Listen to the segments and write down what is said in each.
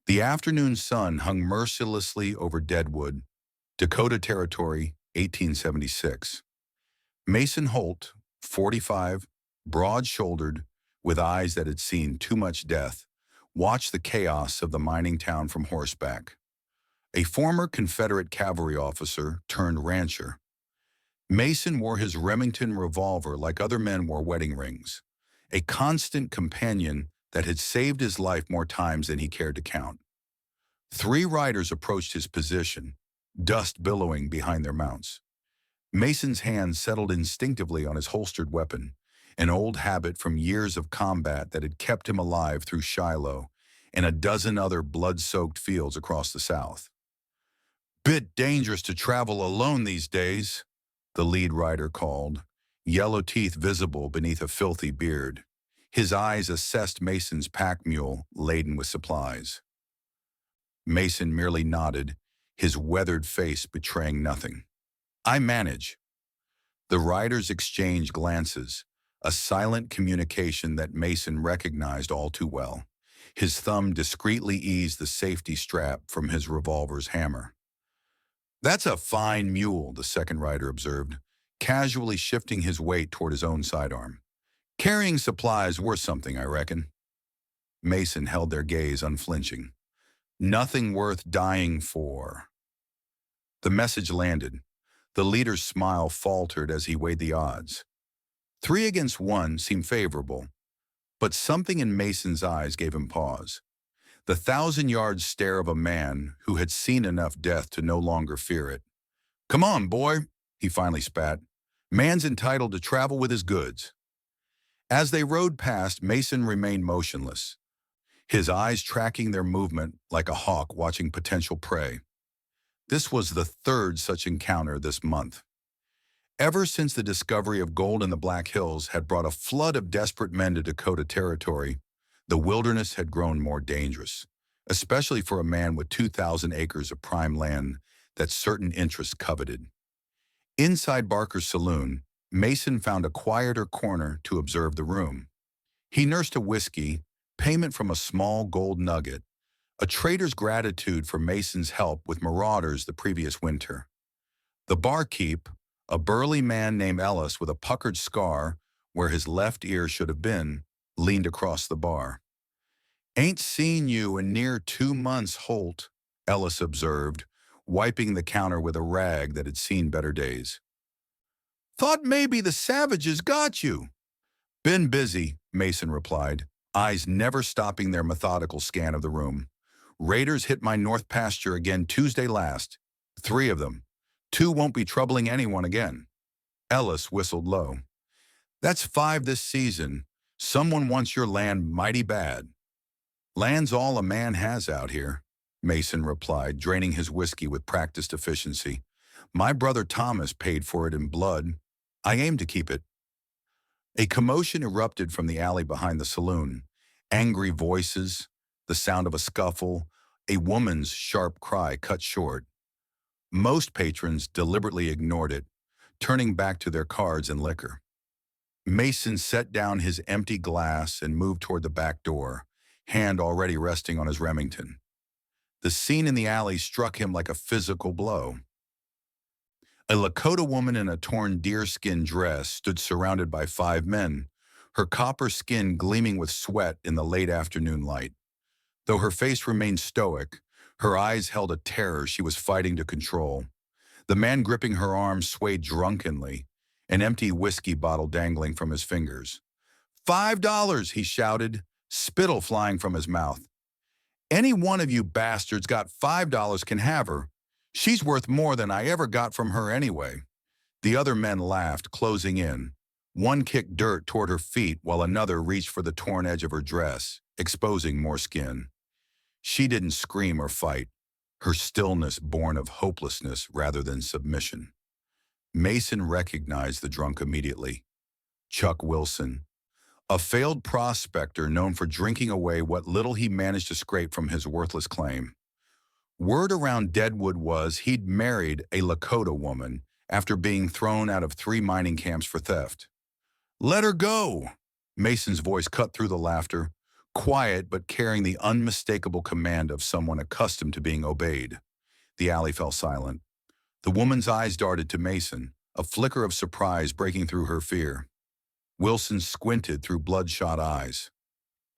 The afternoon sun hung mercilessly over Deadwood, Dakota Territory, 1876. Mason Holt, 45, broad-shouldered, with eyes that had seen too much death, watched the chaos of the mining town from horseback. A former Confederate cavalry officer turned rancher, Mason wore his Remington revolver like other men wore wedding rings, a constant companion that had saved his life more times than he cared to count. Three riders approached his position, dust billowing behind their mounts. Mason's hand settled instinctively on his holstered weapon, an old habit from years of combat that had kept him alive through Shiloh and a dozen other blood-soaked fields across the South. "Bit dangerous to travel alone these days," the lead rider called, yellow teeth visible beneath a filthy beard. His eyes assessed Mason's pack mule laden with supplies. Mason merely nodded, his weathered face betraying nothing. "I manage." The riders exchanged glances, a silent communication that Mason recognized all too well. His thumb discreetly eased the safety strap from his revolver's hammer. "That's a fine mule," the second rider observed, casually shifting his weight toward his own sidearm. "Carrying supplies worth something, I reckon." Mason held their gaze unflinching. "Nothing worth dying for." The message landed. The leader's smile faltered as he weighed the odds. 3 against 1 seemed favorable, but something in Mason's eyes gave him pause. The 1,000-yard stare of a man who had seen enough death to no longer fear it. "Come on, boy," he finally spat. "Man's entitled to travel with his goods." As they rode past, Mason remained motionless, his eyes tracking their movement like a hawk watching potential prey. This was the third such encounter this month. Ever since the discovery of gold in the Black Hills had brought a flood of desperate men to Dakota Territory, the wilderness had grown more dangerous, especially for a man with 2,000 acres of prime land that certain interests coveted. Inside Barker's saloon, Mason found a quieter corner to observe the room. He nursed a whiskey, payment from a small gold nugget, a trader's gratitude for Mason's help with marauders the previous winter. The barkeep, a burly man named Ellis with a puckered scar where his left ear should have been, leaned across the bar. "Ain't seen you in near 2 months, Holt," Ellis observed, wiping the counter with a rag that had seen better days. "Thought maybe the savages got you." "Been busy," Mason replied, eyes never stopping their methodical scan of the room. "Raiders hit my north pasture again Tuesday last. 3 of them. 2 won't be troubling anyone again." Ellis whistled low. "That's 5 this season. Someone wants your land mighty bad." "Land's all a man has out here," Mason replied, draining his whiskey with practiced efficiency. "My brother Thomas paid for it in blood. I aim to keep it." A commotion erupted from the alley behind the saloon. Angry voices, the sound of a scuffle, a woman's sharp cry cut short. Most patrons deliberately ignored it, turning back to their cards and liquor. Mason set down his empty glass and moved toward the back door, hand already resting on his Remington. The scene in the alley struck him like a physical blow. A Lakota woman in a torn deerskin dress stood surrounded by 5 men, her copper skin gleaming with sweat in the late afternoon light. Though her face remained stoic, her eyes held a terror she was fighting to control. The man gripping her arm swayed drunkenly, an empty whiskey bottle dangling from his fingers. $5, he shouted, spittle flying from his mouth. "Any one of you bastards got $5 can have her. She's worth more than I ever got from her anyway." The other men laughed, closing in. One kicked dirt toward her feet while another reached for the torn edge of her dress, exposing more skin. She didn't scream or fight, her stillness born of hopelessness rather than submission. Mason recognized the drunk immediately. Chuck Wilson, a failed prospector known for drinking away what little he managed to scrape from his worthless claim. Word around Deadwood was he'd married a Lakota woman after being thrown out of 3 mining camps for theft. "Let her go!" Mason's voice cut through the laughter. quiet but carrying the unmistakable command of someone accustomed to being obeyed. The alley fell silent. The woman's eyes darted to Mason, a flicker of surprise breaking through her fear. Wilson squinted through bloodshot eyes.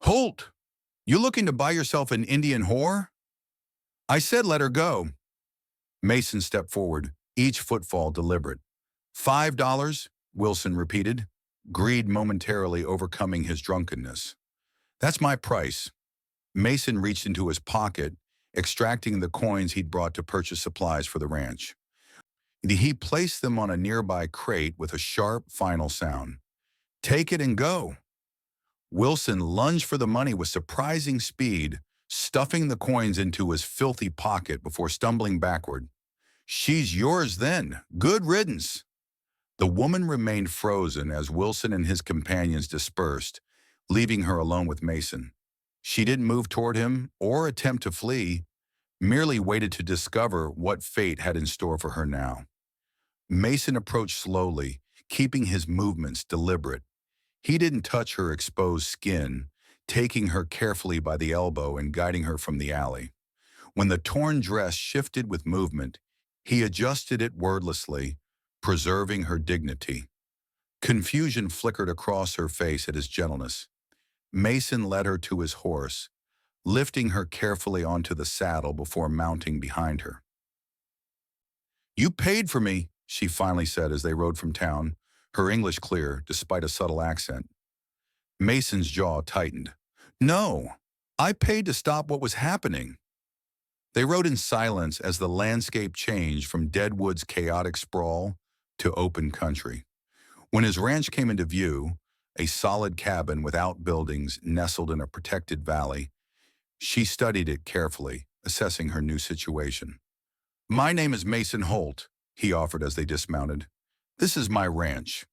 "Holt! You looking to buy yourself an Indian whore?" "I said let her go." Mason stepped forward, each footfall deliberate. $5, Wilson repeated, greed momentarily overcoming his drunkenness. "That's my price." Mason reached into his pocket, extracting the coins he'd brought to purchase supplies for the ranch. He placed them on a nearby crate with a sharp, final sound. "Take it and go." Wilson lunged for the money with surprising speed, stuffing the coins into his filthy pocket before stumbling backward. "She's yours then. Good riddance." The woman remained frozen as Wilson and his companions dispersed, leaving her alone with Mason. She didn't move toward him or attempt to flee, merely waited to discover what fate had in store for her now. Mason approached slowly, keeping his movements deliberate. He didn't touch her exposed skin, taking her carefully by the elbow and guiding her from the alley. When the torn dress shifted with movement, he adjusted it wordlessly, preserving her dignity. Confusion flickered across her face at his gentleness. Mason led her to his horse, lifting her carefully onto the saddle before mounting behind her. "You paid for me," she finally said as they rode from town, her English clear despite a subtle accent. Mason's jaw tightened. "No, I paid to stop what was happening." They rode in silence as the landscape changed from Deadwood's chaotic sprawl to open country. When his ranch came into view, a solid cabin with outbuildings nestled in a protected valley, she studied it carefully, assessing her new situation. "My name is Mason Holt," he offered as they dismounted. "This is my ranch."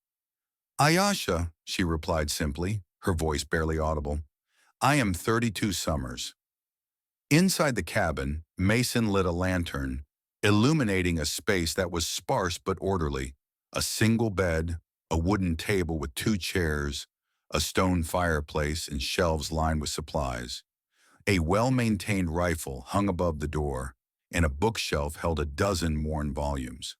"Ayasha," she replied simply, her voice barely audible. "I am 32 summers." Inside the cabin, Mason lit a lantern, illuminating a space that was sparse but orderly. A single bed, a wooden table with 2 chairs, a stone fireplace, and shelves lined with supplies. A well-maintained rifle hung above the door, and a bookshelf held a dozen worn volumes.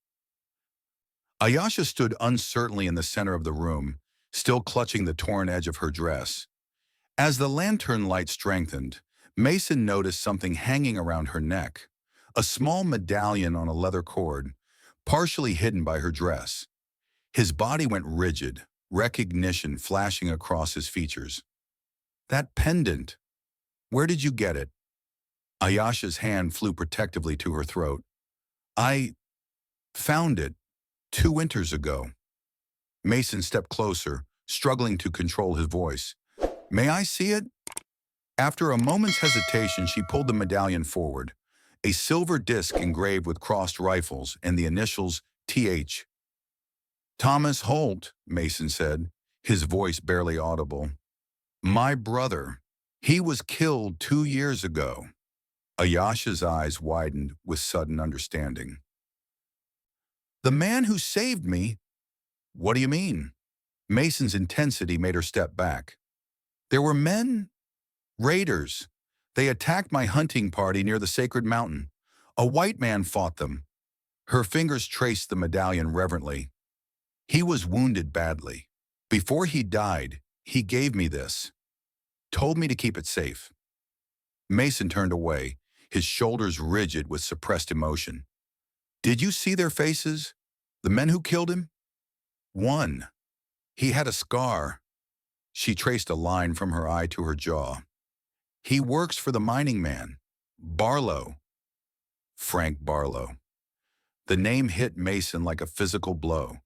Ayasha stood uncertainly in the center of the room, still clutching the torn edge of her dress. As the lantern light strengthened, Mason noticed something hanging around her neck, a small medallion on a leather cord, partially hidden by her dress. His body went rigid, recognition flashing across his features. "That pendant, where did you get it?" Ayasha's hand flew protectively to her throat. "I found it 2 winters ago." Mason stepped closer, struggling to control his voice. "May I see it?" After a moment's hesitation, she pulled the medallion forward, a silver disc engraved with crossed rifles and the initials TH. "Thomas Holt," Mason said, his voice barely audible. "My brother. He was killed 2 years ago." Ayasha's eyes widened with sudden understanding. "The man who saved me?" "What do you mean?" Mason's intensity made her step back. "There were men, raiders. They attacked my hunting party near the sacred mountain. A white man fought them." Her fingers traced the medallion reverently. "He was wounded badly. Before he died, he gave me this. Told me to keep it safe." Mason turned away, his shoulders rigid with suppressed emotion. "Did you see their faces? The men who killed him?" "One. He had a scar." She traced a line from her eye to her jaw. "He works for the mining man. Barlow." Frank Barlow. The name hit Mason like a physical blow.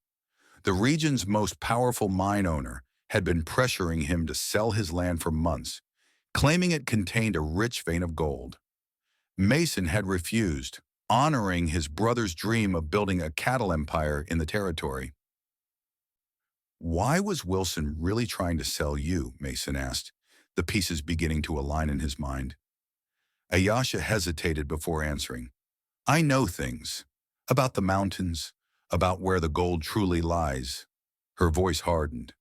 The region's most powerful mine owner had been pressuring him to sell his land for months, claiming it contained a rich vein of gold. Mason had refused, honoring his brother's dream of building a cattle empire in the territory. "Why was Wilson really trying to sell you?" Mason asked, the pieces beginning to align in his mind. Ayasha hesitated before answering. "I know things. About the mountains, about where the gold truly lies." Her voice hardened.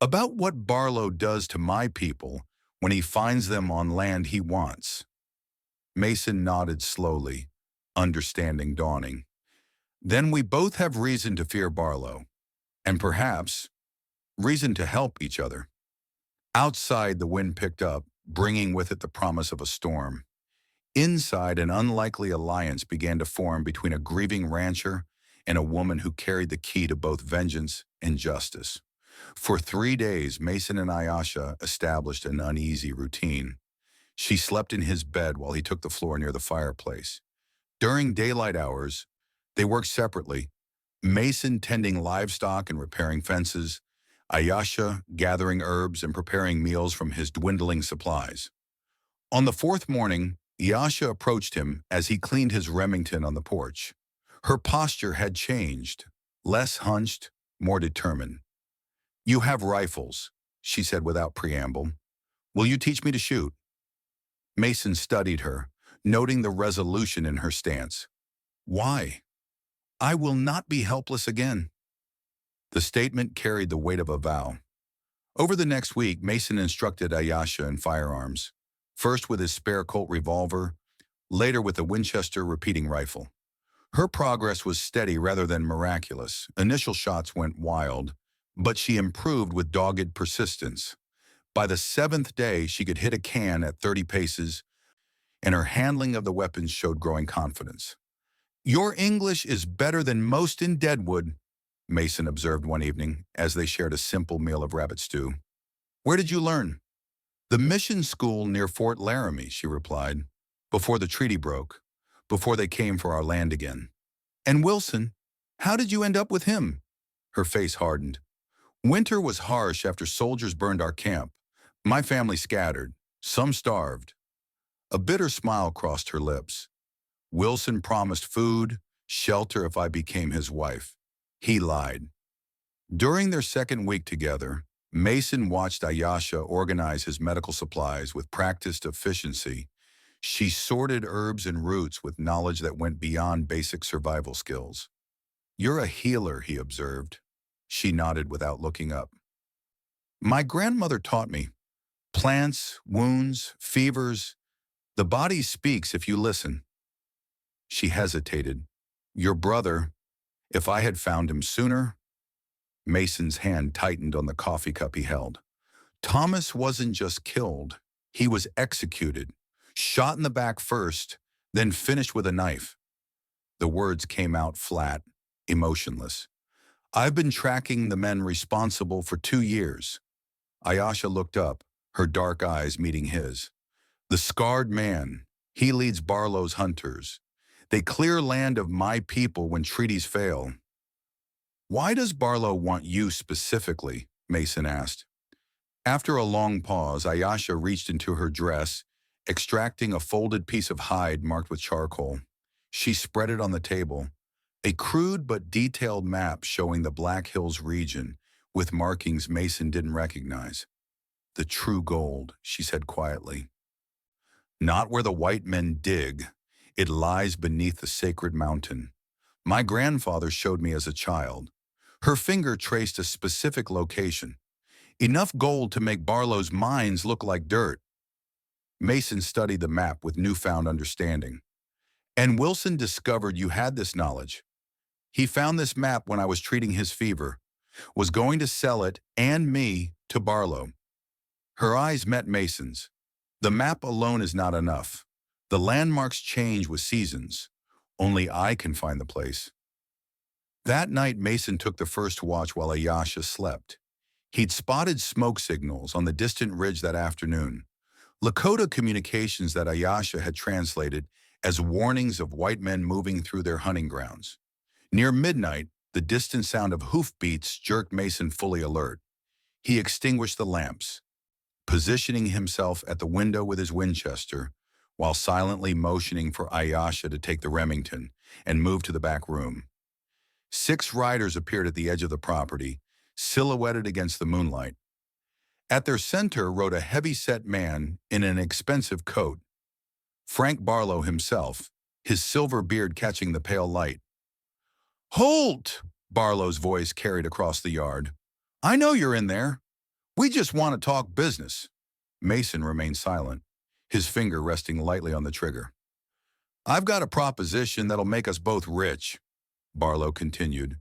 "About what Barlow does to my people, when he finds them on land he wants. Mason nodded slowly, understanding dawning. Then we both have reason to fear Barlow, and perhaps reason to help each other. Outside, the wind picked up, bringing with it the promise of a storm. Inside, an unlikely alliance began to form between a grieving rancher and a woman who carried the key to both vengeance and justice. For 3 days, Mason and Ayasha established an uneasy routine. She slept in his bed while he took the floor near the fireplace. During daylight hours, they worked separately, Mason tending livestock and repairing fences, Ayasha gathering herbs and preparing meals from his dwindling supplies. On the fourth morning, Ayasha approached him as he cleaned his Remington on the porch. Her posture had changed, less hunched, more determined. "You have rifles," she said without preamble. "Will you teach me to shoot?" Mason studied her, noting the resolution in her stance. "Why? I will not be helpless again." The statement carried the weight of a vow. Over the next week, Mason instructed Ayasha in firearms, first with his spare Colt revolver, later with a Winchester repeating rifle. Her progress was steady rather than miraculous. Initial shots went wild, but she improved with dogged persistence. By the seventh day, she could hit a can at 30 paces, and her handling of the weapons showed growing confidence. "Your English is better than most in Deadwood," Mason observed one evening as they shared a simple meal of rabbit stew. "Where did you learn?" "The mission school near Fort Laramie," she replied, "before the treaty broke, before they came for our land again." "And Wilson, how did you end up with him?" Her face hardened. "Winter was harsh after soldiers burned our camp. My family scattered, some starved." A bitter smile crossed her lips. "Wilson promised food, shelter if I became his wife. He lied." During their second week together, Mason watched Ayasha organize his medical supplies with practiced efficiency. She sorted herbs and roots with knowledge that went beyond basic survival skills. "You're a healer," he observed. She nodded without looking up. "My grandmother taught me. Plants, wounds, fevers. The body speaks if you listen." She hesitated. "Your brother, if I had found him sooner." Mason's hand tightened on the coffee cup he held. "Thomas wasn't just killed. He was executed. Shot in the back first, then finished with a knife." The words came out flat, emotionless. "I've been tracking the men responsible for 2 years." Ayasha looked up, her dark eyes meeting his. "The scarred man, he leads Barlow's hunters. They clear land of my people when treaties fail." "Why does Barlow want you specifically?" Mason asked. After a long pause, Ayasha reached into her dress, extracting a folded piece of hide marked with charcoal. She spread it on the table, a crude but detailed map showing the Black Hills region, with markings Mason didn't recognize. "The true gold," she said quietly. "Not where the white men dig. It lies beneath the sacred mountain. My grandfather showed me as a child." Her finger traced a specific location. "Enough gold to make Barlow's mines look like dirt." Mason studied the map with newfound understanding. "And Wilson discovered you had this knowledge. He found this map when I was treating his fever, was going to sell it and me to Barlow." Her eyes met Mason's. "The map alone is not enough. The landmarks change with seasons. Only I can find the place." That night, Mason took the first watch while Ayasha slept. He'd spotted smoke signals on the distant ridge that afternoon, Lakota communications that Ayasha had translated as warnings of white men moving through their hunting grounds. Near midnight, the distant sound of hoofbeats jerked Mason fully alert. He extinguished the lamps, positioning himself at the window with his Winchester, while silently motioning for Ayasha to take the Remington and move to the back room. 6 riders appeared at the edge of the property, silhouetted against the moonlight. At their center rode a heavy-set man in an expensive coat, Frank Barlow himself, his silver beard catching the pale light. "Holt!" Barlow's voice carried across the yard. "I know you're in there. We just want to talk business." Mason remained silent, his finger resting lightly on the trigger. "I've got a proposition that'll make us both rich," Barlow continued.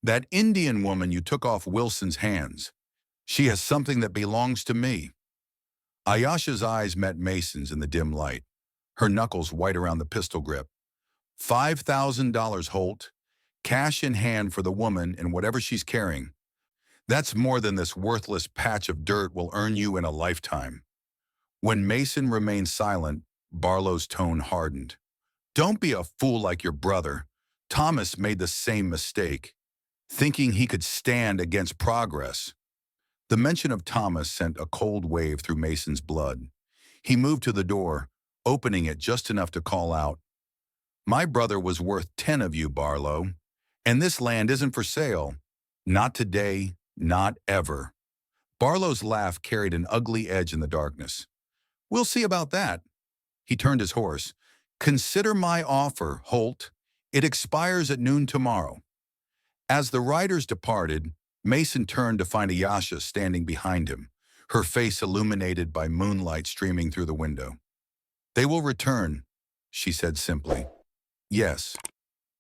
"That Indian woman you took off Wilson's hands. She has something that belongs to me." Ayesha's eyes met Mason's in the dim light, her knuckles white around the pistol grip. $5,000, Holt. Cash in hand for the woman and whatever she's carrying. That's more than this worthless patch of dirt will earn you in a lifetime. When Mason remained silent, Barlow's tone hardened. "Don't be a fool like your brother. Thomas made the same mistake, thinking he could stand against progress." The mention of Thomas sent a cold wave through Mason's blood. He moved to the door, opening it just enough to call out, "My brother was worth 10 of you, Barlow. And this land isn't for sale. Not today, not ever." Barlow's laugh carried an ugly edge in the darkness. "We'll see about that." He turned his horse. "Consider my offer, Holt. It expires at noon tomorrow." As the riders departed, Mason turned to find Ayesha standing behind him, her face illuminated by moonlight streaming through the window. "They will return," she said simply. "Yes,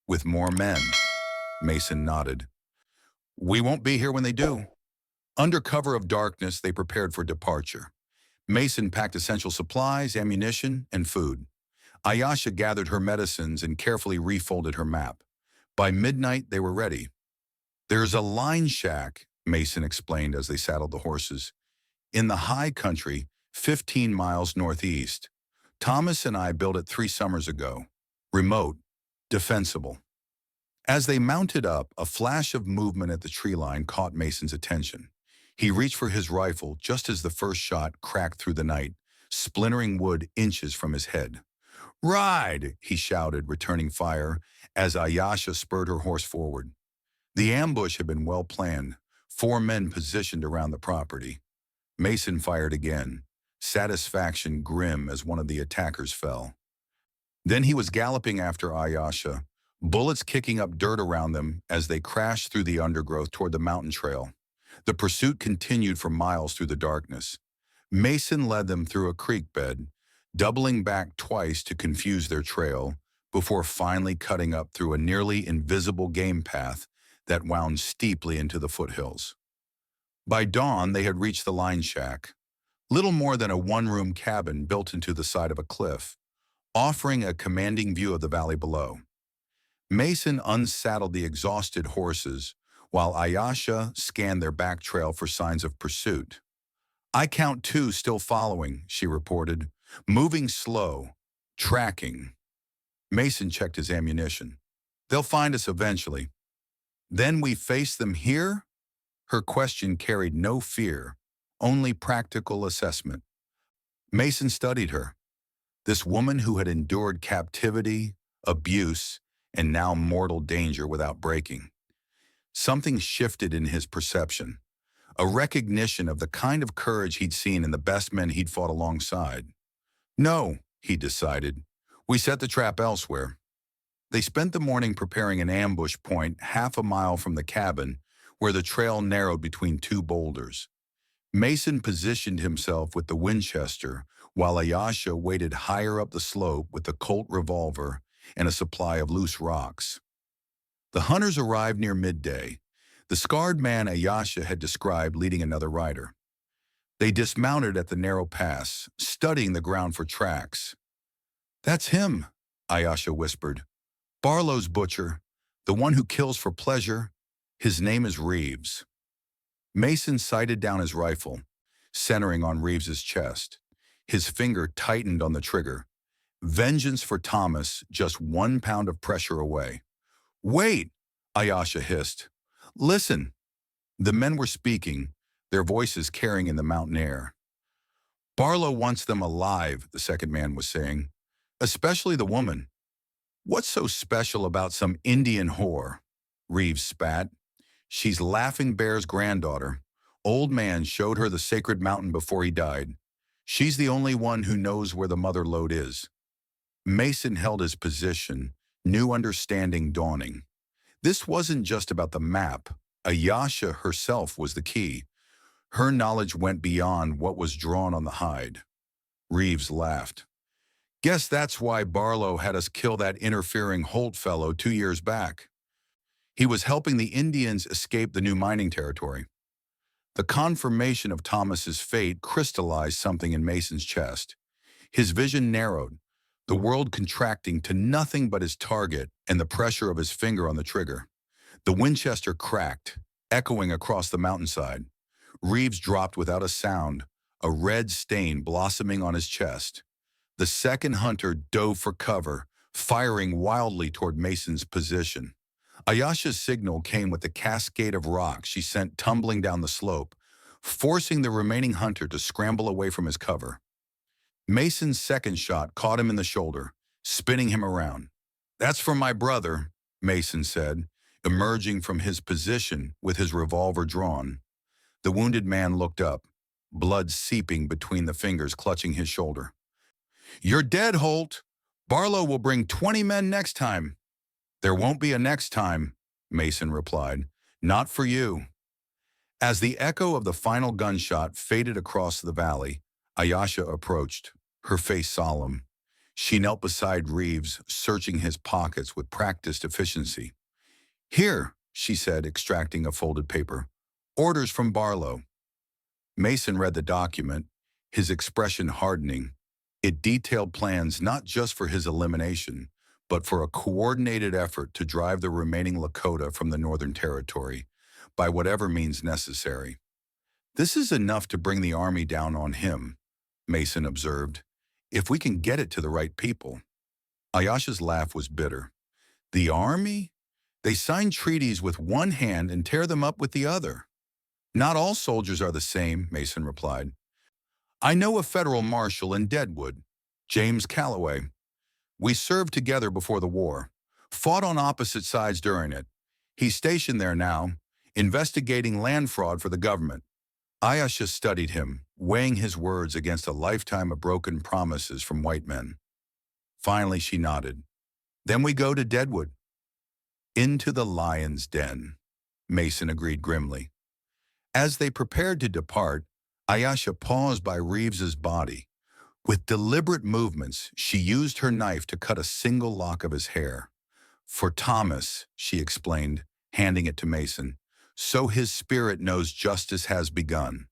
with more men." Mason nodded. "We won't be here when they do." Under cover of darkness, they prepared for departure. Mason packed essential supplies, ammunition, and food. Ayesha gathered her medicines and carefully refolded her map. By midnight, they were ready. "There's a line shack," Mason explained as they saddled the horses, "in the high country, 15 miles northeast. Thomas and I built it 3 summers ago. Remote, defensible." As they mounted up, a flash of movement at the tree line caught Mason's attention. He reached for his rifle just as the first shot cracked through the night, splintering wood inches from his head. "Ride!" he shouted, returning fire as Ayesha spurred her horse forward. The ambush had been well planned, 4 men positioned around the property. Mason fired again, satisfaction grim as one of the attackers fell. Then he was galloping after Ayesha, bullets kicking up dirt around them as they crashed through the undergrowth toward the mountain trail. The pursuit continued for miles through the darkness. Mason led them through a creek bed, doubling back twice to confuse their trail, before finally cutting up through a nearly invisible game path that wound steeply into the foothills. By dawn, they had reached the line shack, little more than a one-room cabin built into the side of a cliff, offering a commanding view of the valley below. Mason unsaddled the exhausted horses, while Ayesha scanned their back trail for signs of pursuit. "I count 2 still following," she reported, "moving slow, tracking." Mason checked his ammunition. "They'll find us eventually." "Then we face them here?" Her question carried no fear, only practical assessment. Mason studied her. This woman who had endured captivity, abuse, and now mortal danger without breaking. Something shifted in his perception, a recognition of the kind of courage he'd seen in the best men he'd fought alongside. "No," he decided. "We set the trap elsewhere." They spent the morning preparing an ambush point half a mile from the cabin, where the trail narrowed between 2 boulders. Mason positioned himself with the Winchester, while Ayesha waited higher up the slope with the Colt revolver and a supply of loose rocks. The hunters arrived near midday, the scarred man Ayesha had described leading another rider. They dismounted at the narrow pass, studying the ground for tracks. "That's him," Ayesha whispered. "Barlow's butcher, the one who kills for pleasure. His name is Reeves." Mason sighted down his rifle, centering on Reeves's chest. His finger tightened on the trigger. Vengeance for Thomas, just 1 pound of pressure away. "Wait," Ayesha hissed. "Listen." The men were speaking, their voices carrying in the mountain air. "Barlow wants them alive," the second man was saying. "Especially the woman." "What's so special about some Indian whore?" Reeves spat. "She's Laughing Bear's granddaughter. Old man showed her the sacred mountain before he died. She's the only one who knows where the mother lode is." Mason held his position, new understanding dawning. This wasn't just about the map. Ayesha herself was the key. Her knowledge went beyond what was drawn on the hide. Reeves laughed. Guess that's why Barlow had us kill that interfering Holt fellow 2 years back. He was helping the Indians escape the new mining territory. The confirmation of Thomas's fate crystallized something in Mason's chest. His vision narrowed, the world contracting to nothing but his target and the pressure of his finger on the trigger. The Winchester cracked, echoing across the mountainside. Reeves dropped without a sound, a red stain blossoming on his chest. The second hunter dove for cover, firing wildly toward Mason's position. Ayesha's signal came with the cascade of rocks she sent tumbling down the slope, forcing the remaining hunter to scramble away from his cover. Mason's second shot caught him in the shoulder, spinning him around. That's for my brother, Mason said, emerging from his position with his revolver drawn. The wounded man looked up, blood seeping between the fingers clutching his shoulder. You're dead, Holt. Barlow will bring 20 men next time. There won't be a next time, Mason replied. Not for you. As the echo of the final gunshot faded across the valley, Ayesha approached, her face solemn. She knelt beside Reeves, searching his pockets with practiced efficiency. Here, she said, extracting a folded paper. Orders from Barlow. Mason read the document, his expression hardening. It detailed plans not just for his elimination, but for a coordinated effort to drive the remaining Lakota from the Northern Territory, by whatever means necessary. This is enough to bring the army down on him, Mason observed, if we can get it to the right people. Ayesha's laugh was bitter. The army? They sign treaties with one hand and tear them up with the other. Not all soldiers are the same, Mason replied. I know a federal marshal in Deadwood, James Calloway. We served together before the war, fought on opposite sides during it. He's stationed there now, investigating land fraud for the government. Ayesha studied him, weighing his words against a lifetime of broken promises from white men. Finally, she nodded. Then we go to Deadwood. Into the lion's den, Mason agreed grimly. As they prepared to depart, Ayesha paused by Reeves's body. With deliberate movements, she used her knife to cut a single lock of his hair. For Thomas, she explained, handing it to Mason, so his spirit knows justice has begun.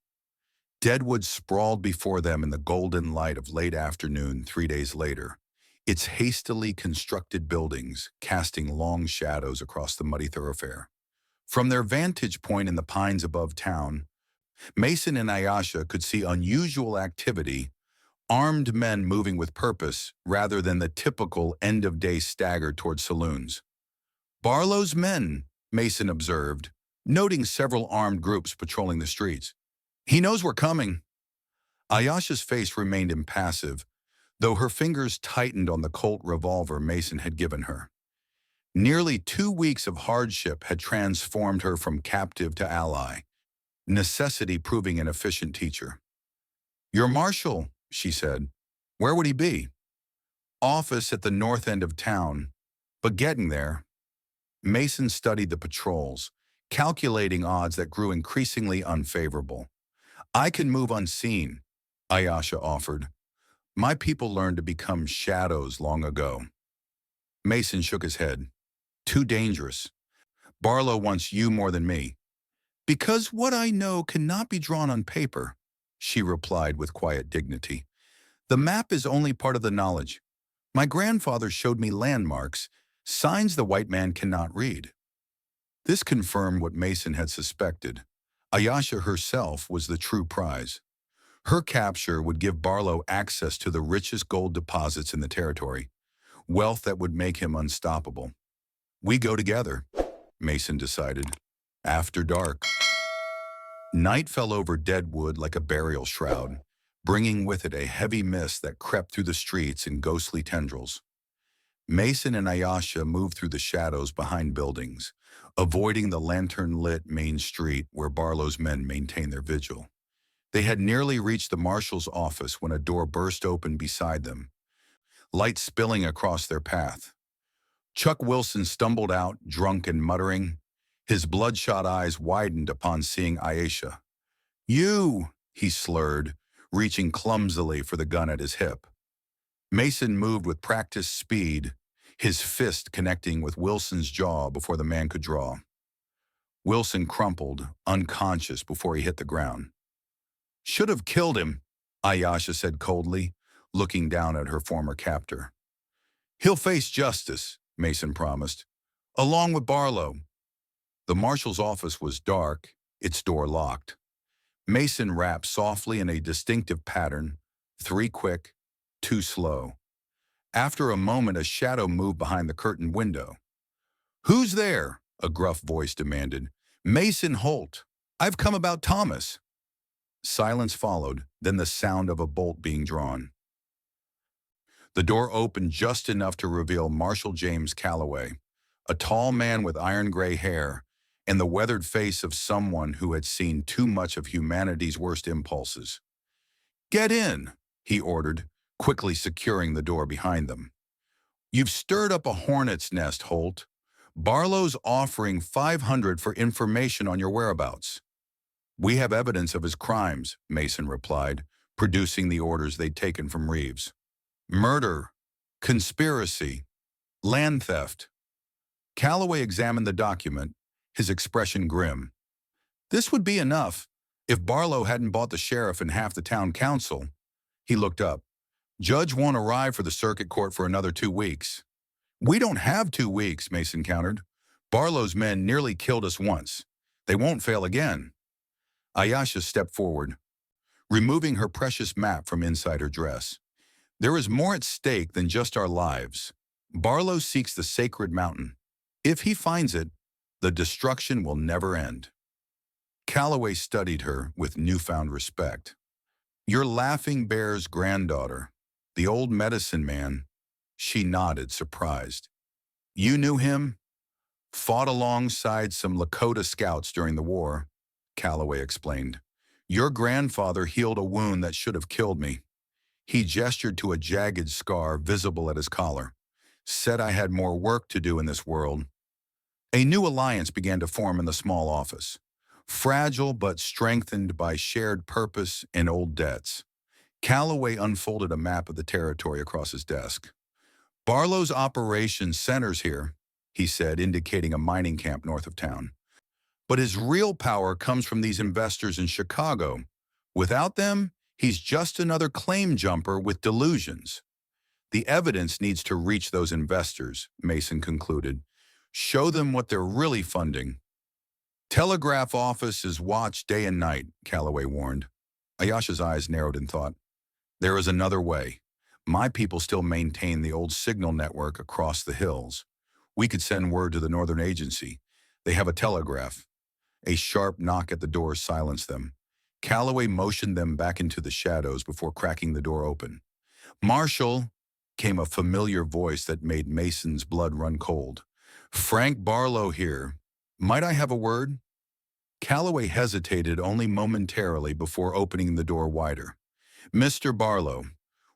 Deadwood sprawled before them in the golden light of late afternoon 3 days later, its hastily constructed buildings casting long shadows across the muddy thoroughfare. From their vantage point in the pines above town, Mason and Ayesha could see unusual activity, armed men moving with purpose rather than the typical end-of-day stagger toward saloons. Barlow's men, Mason observed, noting several armed groups patrolling the streets. He knows we're coming. Ayesha's face remained impassive, though her fingers tightened on the Colt revolver Mason had given her. Nearly 2 weeks of hardship had transformed her from captive to ally, necessity proving an efficient teacher. Your marshal, she said. Where would he be? Office at the north end of town, but getting there. Mason studied the patrols, calculating odds that grew increasingly unfavorable. I can move unseen, Ayesha offered. My people learned to become shadows long ago. Mason shook his head. Too dangerous. Barlow wants you more than me. Because what I know cannot be drawn on paper, she replied with quiet dignity. The map is only part of the knowledge. My grandfather showed me landmarks, signs the white man cannot read. This confirmed what Mason had suspected. Ayesha herself was the true prize. Her capture would give Barlow access to the richest gold deposits in the territory, wealth that would make him unstoppable. We go together, Mason decided. After dark. Night fell over Deadwood like a burial shroud, bringing with it a heavy mist that crept through the streets in ghostly tendrils. Mason and Ayesha moved through the shadows behind buildings, avoiding the lantern-lit main street where Barlow's men maintained their vigil. They had nearly reached the marshal's office when a door burst open beside them, light spilling across their path. Chuck Wilson stumbled out, drunk and muttering. His bloodshot eyes widened upon seeing Ayesha. You, he slurred, reaching clumsily for the gun at his hip. Mason moved with practiced speed, his fist connecting with Wilson's jaw before the man could draw. Wilson crumpled, unconscious before he hit the ground. Should have killed him, Ayasha said coldly, looking down at her former captor. He'll face justice, Mason promised, along with Barlow. The marshal's office was dark, its door locked. Mason rapped softly in a distinctive pattern, 3 quick, 2 slow. After a moment, a shadow moved behind the curtained window. Who's there? A gruff voice demanded. Mason Holt. I've come about Thomas. Silence followed, then the sound of a bolt being drawn. The door opened just enough to reveal Marshal James Calloway, a tall man with iron-gray hair and the weathered face of someone who had seen too much of humanity's worst impulses. Get in, he ordered, quickly securing the door behind them. You've stirred up a hornet's nest, Holt. Barlow's offering $500 for information on your whereabouts. We have evidence of his crimes, Mason replied, producing the orders they'd taken from Reeves. Murder, conspiracy, land theft. Calloway examined the document, his expression grim. This would be enough if Barlow hadn't bought the sheriff and half the town council. He looked up. Judge won't arrive for the circuit court for another 2 weeks. We don't have 2 weeks, Mason countered. Barlow's men nearly killed us once. They won't fail again. Ayasha stepped forward, removing her precious map from inside her dress. There is more at stake than just our lives. Barlow seeks the sacred mountain. If he finds it, the destruction will never end. Calloway studied her with newfound respect. Your Laughing Bear's granddaughter, the old medicine man. She nodded, surprised. You knew him? Fought alongside some Lakota scouts during the war, Calloway explained. Your grandfather healed a wound that should have killed me. He gestured to a jagged scar visible at his collar. Said I had more work to do in this world. A new alliance began to form in the small office, fragile but strengthened by shared purpose and old debts. Calloway unfolded a map of the territory across his desk. Barlow's operation centers here, he said, indicating a mining camp north of town. But his real power comes from these investors in Chicago. Without them, he's just another claim jumper with delusions. The evidence needs to reach those investors, Mason concluded. Show them what they're really funding. Telegraph office is watched day and night, Calloway warned. Ayasha's eyes narrowed in thought. There is another way. My people still maintain the old signal network across the hills. We could send word to the Northern Agency. They have a telegraph. A sharp knock at the door silenced them. Calloway motioned them back into the shadows before cracking the door open. Marshal, came a familiar voice that made Mason's blood run cold. Frank Barlow here. Might I have a word? Calloway hesitated only momentarily before opening the door wider. Mr. Barlow,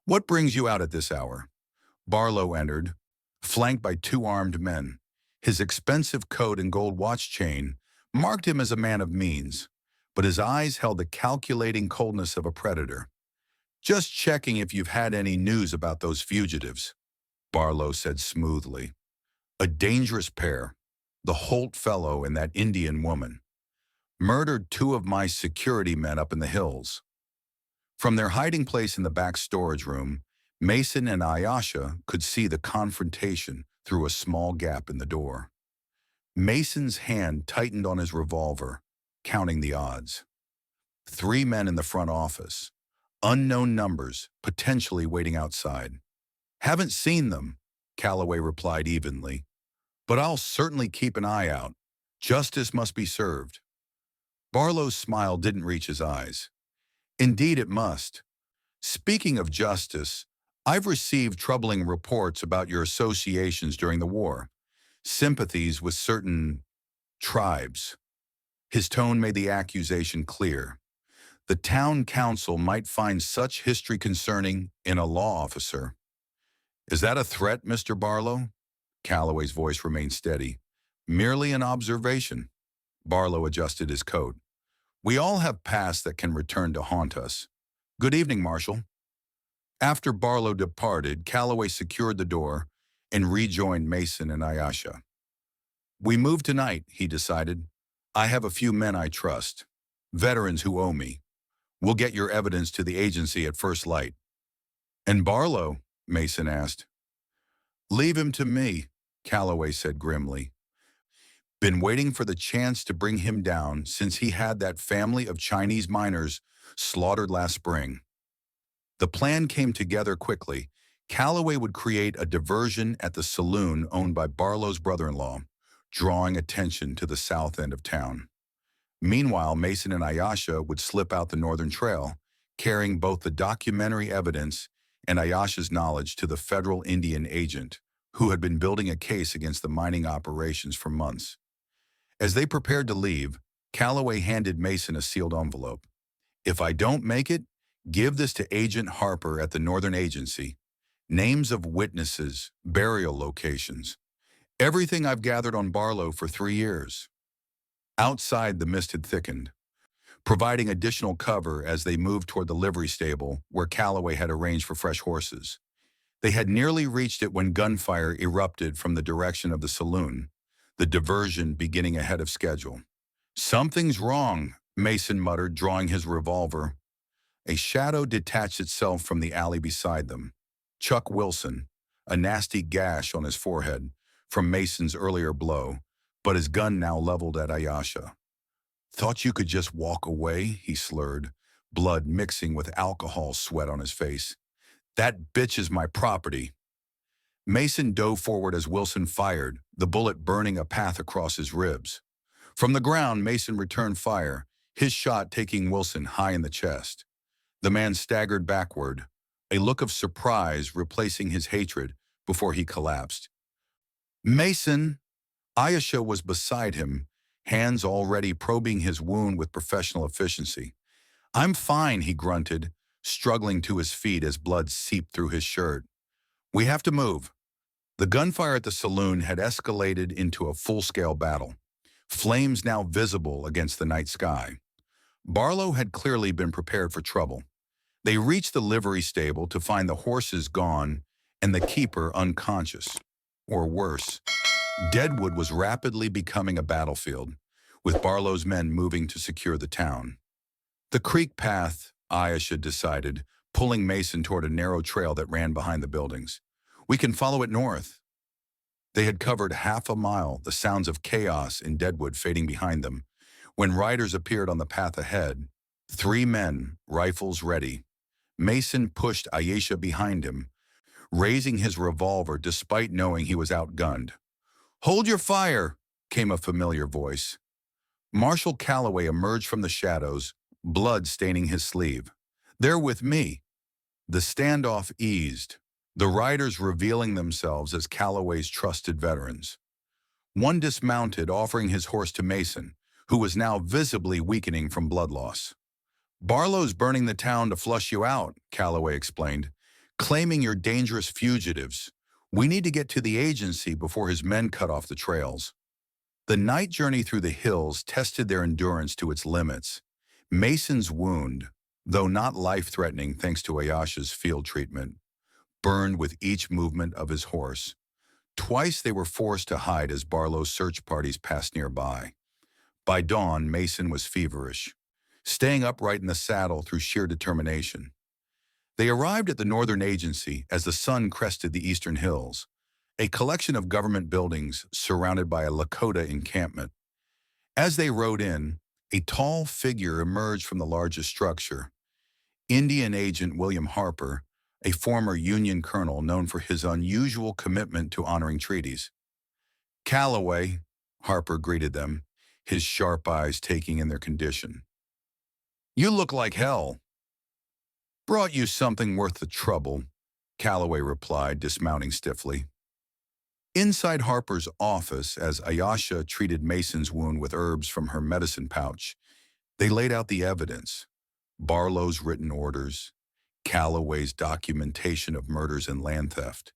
what brings you out at this hour? Barlow entered, flanked by 2 armed men. His expensive coat and gold watch chain marked him as a man of means, but his eyes held the calculating coldness of a predator. Just checking if you've had any news about those fugitives, Barlow said smoothly. A dangerous pair, the Holt fellow and that Indian woman. Murdered 2 of my security men up in the hills. From their hiding place in the back storage room, Mason and Ayasha could see the confrontation through a small gap in the door. Mason's hand tightened on his revolver, counting the odds. 3 men in the front office. Unknown numbers, potentially waiting outside. Haven't seen them, Calloway replied evenly. But I'll certainly keep an eye out. Justice must be served. Barlow's smile didn't reach his eyes. Indeed it must. Speaking of justice, I've received troubling reports about your associations during the war. Sympathies with certain tribes. His tone made the accusation clear. The town council might find such history concerning in a law officer. Is that a threat, Mr. Barlow? Calloway's voice remained steady. Merely an observation. Barlow adjusted his coat. We all have pasts that can return to haunt us. Good evening, Marshal. After Barlow departed, Calloway secured the door and rejoined Mason and Ayesha. We move tonight, he decided. I have a few men I trust, veterans who owe me. We'll get your evidence to the agency at first light. And Barlow? Mason asked. Leave him to me, Calloway said grimly. Been waiting for the chance to bring him down since he had that family of Chinese miners slaughtered last spring. The plan came together quickly. Calloway would create a diversion at the saloon owned by Barlow's brother-in-law, drawing attention to the south end of town. Meanwhile, Mason and Ayesha would slip out the northern trail, carrying both the documentary evidence and Ayesha's knowledge to the federal Indian agent, who had been building a case against the mining operations for months. As they prepared to leave, Calloway handed Mason a sealed envelope. If I don't make it, give this to Agent Harper at the Northern Agency. Names of witnesses, burial locations. Everything I've gathered on Barlow for 3 years. Outside, the mist had thickened, providing additional cover as they moved toward the livery stable where Calloway had arranged for fresh horses. They had nearly reached it when gunfire erupted from the direction of the saloon, the diversion beginning ahead of schedule. Something's wrong, Mason muttered, drawing his revolver. A shadow detached itself from the alley beside them. Chuck Wilson, a nasty gash on his forehead from Mason's earlier blow, but his gun now leveled at Ayesha. Thought you could just walk away, he slurred, blood mixing with alcohol sweat on his face. That bitch is my property. Mason dove forward as Wilson fired, the bullet burning a path across his ribs. From the ground, Mason returned fire, his shot taking Wilson high in the chest. The man staggered backward, a look of surprise replacing his hatred before he collapsed. Mason! Ayesha was beside him, hands already probing his wound with professional efficiency. I'm fine, he grunted, struggling to his feet as blood seeped through his shirt. We have to move. The gunfire at the saloon had escalated into a full-scale battle, flames now visible against the night sky. Barlow had clearly been prepared for trouble. They reached the livery stable to find the horses gone and the keeper unconscious. Or worse, Deadwood was rapidly becoming a battlefield, with Barlow's men moving to secure the town. The creek path, Ayesha decided, pulling Mason toward a narrow trail that ran behind the buildings. We can follow it north. They had covered half a mile, the sounds of chaos in Deadwood fading behind them, when riders appeared on the path ahead. 3 men, rifles ready. Mason pushed Ayesha behind him, raising his revolver despite knowing he was outgunned. Hold your fire, came a familiar voice. Marshal Calloway emerged from the shadows, blood staining his sleeve. They're with me. The standoff eased, the riders revealing themselves as Calloway's trusted veterans. One dismounted, offering his horse to Mason, who was now visibly weakening from blood loss. Barlow's burning the town to flush you out, Calloway explained, claiming you're dangerous fugitives. We need to get to the agency before his men cut off the trails. The night journey through the hills tested their endurance to its limits. Mason's wound, though not life-threatening thanks to Ayesha's field treatment, burned with each movement of his horse. Twice they were forced to hide as Barlow's search parties passed nearby. By dawn, Mason was feverish, staying upright in the saddle through sheer determination. They arrived at the Northern Agency as the sun crested the eastern hills, a collection of government buildings surrounded by a Lakota encampment. As they rode in, a tall figure emerged from the largest structure. Indian Agent William Harper, a former Union colonel known for his unusual commitment to honoring treaties. Calloway, Harper greeted them, his sharp eyes taking in their condition. You look like hell. Brought you something worth the trouble, Calloway replied, dismounting stiffly. Inside Harper's office, as Ayesha treated Mason's wound with herbs from her medicine pouch, they laid out the evidence: Barlow's written orders, Calloway's documentation of murders and land theft,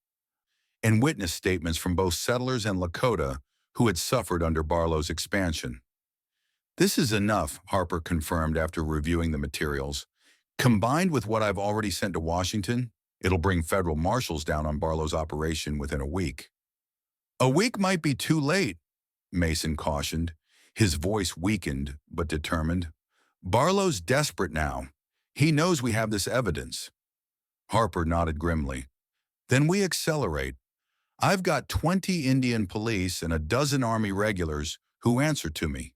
and witness statements from both settlers and Lakota who had suffered under Barlow's expansion. This is enough, Harper confirmed after reviewing the materials. Combined with what I've already sent to Washington, it'll bring federal marshals down on Barlow's operation within a week. A week might be too late, Mason cautioned, his voice weakened but determined. Barlow's desperate now. He knows we have this evidence. Harper nodded grimly. Then we accelerate. I've got 20 Indian police and a dozen Army regulars who answer to me.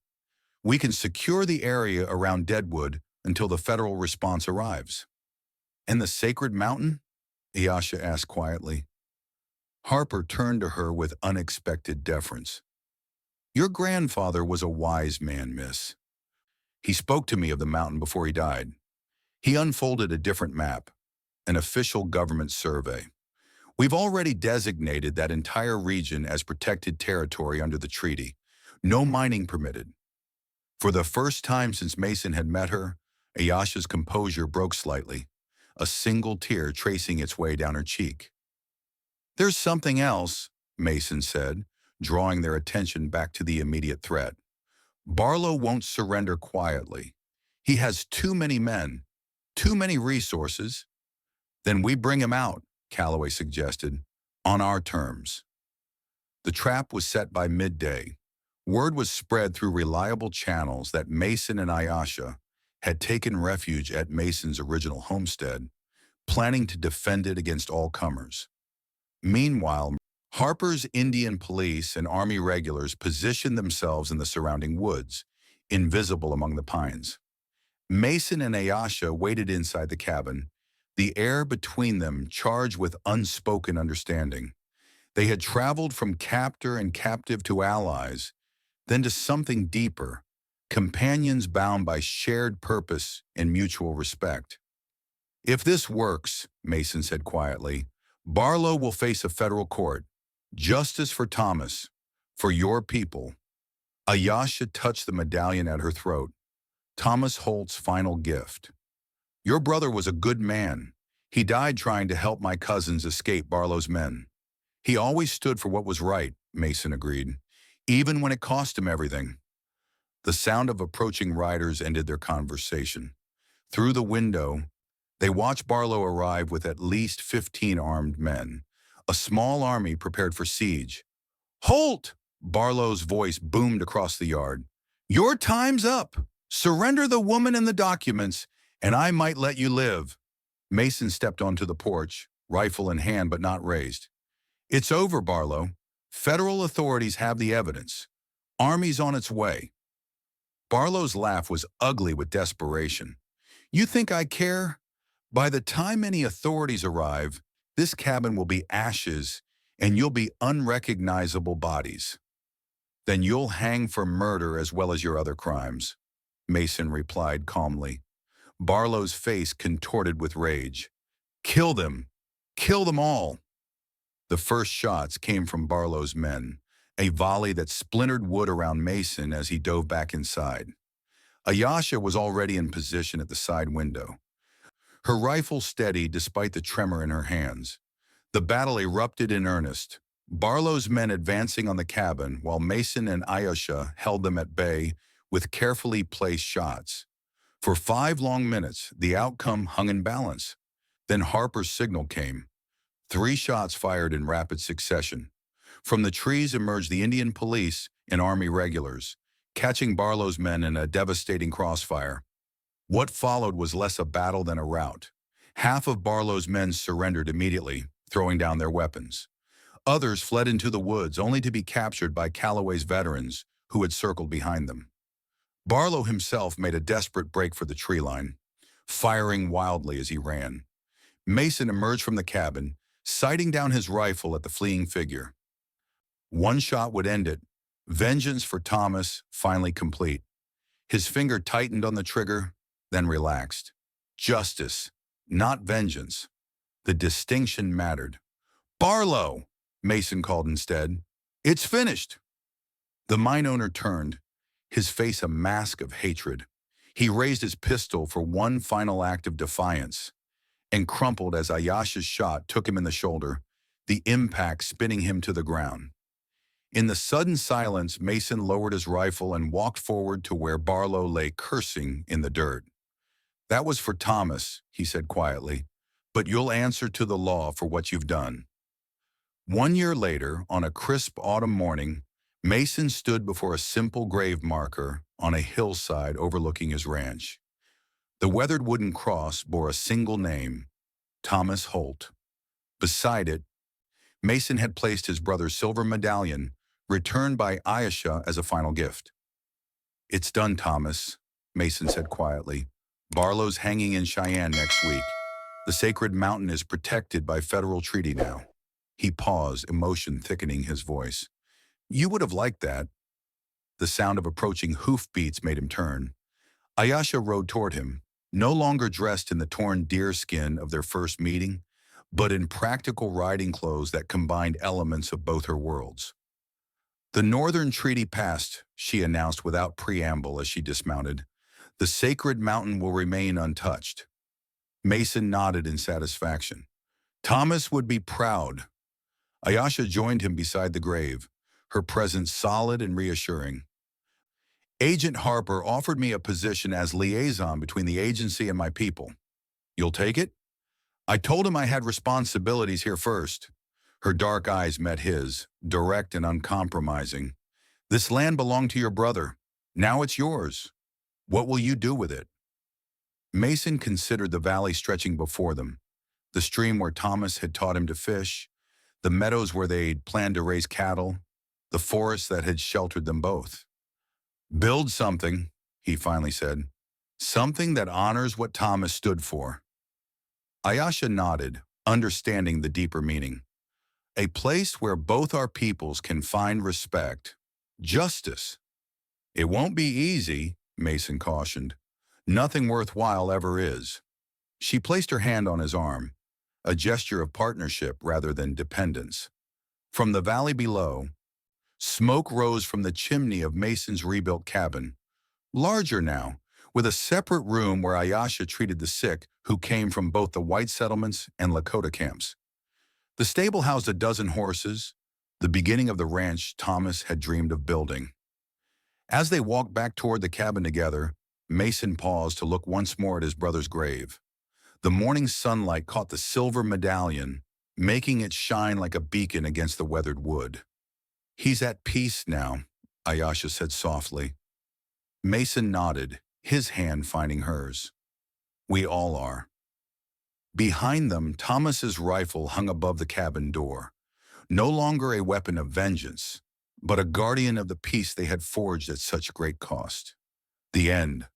We can secure the area around Deadwood until the federal response arrives. And the Sacred Mountain? Ayesha asked quietly. Harper turned to her with unexpected deference. Your grandfather was a wise man, miss. He spoke to me of the mountain before he died. He unfolded a different map, an official government survey. We've already designated that entire region as protected territory under the treaty. No mining permitted. For the first time since Mason had met her, Ayesha's composure broke slightly, a single tear tracing its way down her cheek. There's something else, Mason said, drawing their attention back to the immediate threat. Barlow won't surrender quietly. He has too many men, too many resources. Then we bring him out, Calloway suggested, on our terms. The trap was set by midday. Word was spread through reliable channels that Mason and Ayesha had taken refuge at Mason's original homestead, planning to defend it against all comers. Meanwhile, Harper's Indian police and Army regulars positioned themselves in the surrounding woods, invisible among the pines. Mason and Ayesha waited inside the cabin, the air between them charged with unspoken understanding. They had traveled from captor and captive to allies, then to something deeper, companions bound by shared purpose and mutual respect. If this works, Mason said quietly, Barlow will face a federal court. Justice for Thomas, for your people. Ayesha touched the medallion at her throat. Thomas Holt's final gift. Your brother was a good man. He died trying to help my cousins escape Barlow's men. He always stood for what was right, Mason agreed, even when it cost him everything. The sound of approaching riders ended their conversation. Through the window, they watched Barlow arrive with at least 15 armed men, a small army prepared for siege. Holt! Barlow's voice boomed across the yard. Your time's up. Surrender the woman and the documents, and I might let you live. Mason stepped onto the porch, rifle in hand but not raised. It's over, Barlow. Federal authorities have the evidence. Army's on its way. Barlow's laugh was ugly with desperation. You think I care? By the time any authorities arrive, this cabin will be ashes and you'll be unrecognizable bodies. Then you'll hang for murder as well as your other crimes, Mason replied calmly. Barlow's face contorted with rage. Kill them! Kill them all! The first shots came from Barlow's men, a volley that splintered wood around Mason as he dove back inside. Ayesha was already in position at the side window, her rifle steady despite the tremor in her hands. The battle erupted in earnest, Barlow's men advancing on the cabin while Mason and Ayesha held them at bay with carefully placed shots. For 5 long minutes, the outcome hung in balance. Then Harper's signal came. 3 shots fired in rapid succession. From the trees emerged the Indian police and Army regulars, catching Barlow's men in a devastating crossfire. What followed was less a battle than a rout. Half of Barlow's men surrendered immediately, throwing down their weapons. Others fled into the woods only to be captured by Calloway's veterans who had circled behind them. Barlow himself made a desperate break for the tree line, firing wildly as he ran. Mason emerged from the cabin, sighting down his rifle at the fleeing figure. One shot would end it, vengeance for Thomas finally complete. His finger tightened on the trigger, then relaxed. Justice, not vengeance. The distinction mattered. Barlow, Mason called instead. It's finished. The mine owner turned, his face a mask of hatred. He raised his pistol for one final act of defiance and crumpled as Ayesha's shot took him in the shoulder, the impact spinning him to the ground. In the sudden silence, Mason lowered his rifle and walked forward to where Barlow lay cursing in the dirt. "That was for Thomas," he said quietly, "but you'll answer to the law for what you've done." 1 year later, on a crisp autumn morning, Mason stood before a simple grave marker on a hillside overlooking his ranch. The weathered wooden cross bore a single name, Thomas Holt. Beside it, Mason had placed his brother's silver medallion, returned by Ayesha as a final gift. "It's done, Thomas," Mason said quietly. "Barlow's hanging in Cheyenne next week. The sacred mountain is protected by federal treaty now." He paused, emotion thickening his voice. "You would have liked that." The sound of approaching hoofbeats made him turn. Ayesha rode toward him, no longer dressed in the torn deer skin of their first meeting, but in practical riding clothes that combined elements of both her worlds. "The Northern Treaty passed," she announced without preamble as she dismounted. "The sacred mountain will remain untouched." Mason nodded in satisfaction. Thomas would be proud. Ayesha joined him beside the grave, her presence solid and reassuring. "Agent Harper offered me a position as liaison between the agency and my people. You'll take it?" "I told him I had responsibilities here first." Her dark eyes met his, direct and uncompromising. "This land belonged to your brother. Now it's yours. What will you do with it?" Mason considered the valley stretching before them, the stream where Thomas had taught him to fish, the meadows where they'd planned to raise cattle, the forest that had sheltered them both. "Build something," he finally said. "Something that honors what Thomas stood for." Ayesha nodded, understanding the deeper meaning. "A place where both our peoples can find respect, justice." "It won't be easy," Mason cautioned. "Nothing worthwhile ever is." She placed her hand on his arm, a gesture of partnership rather than dependence. From the valley below, smoke rose from the chimney of Mason's rebuilt cabin, larger now, with a separate room where Ayesha treated the sick who came from both the white settlements and Lakota camps. The stable housed a dozen horses, the beginning of the ranch Thomas had dreamed of building. As they walked back toward the cabin together, Mason paused to look once more at his brother's grave. The morning sunlight caught the silver medallion, making it shine like a beacon against the weathered wood. "He's at peace now," Ayesha said softly. Mason nodded, his hand finding hers. "We all are." Behind them, Thomas's rifle hung above the cabin door, no longer a weapon of vengeance, but a guardian of the peace they had forged at such great cost. The end.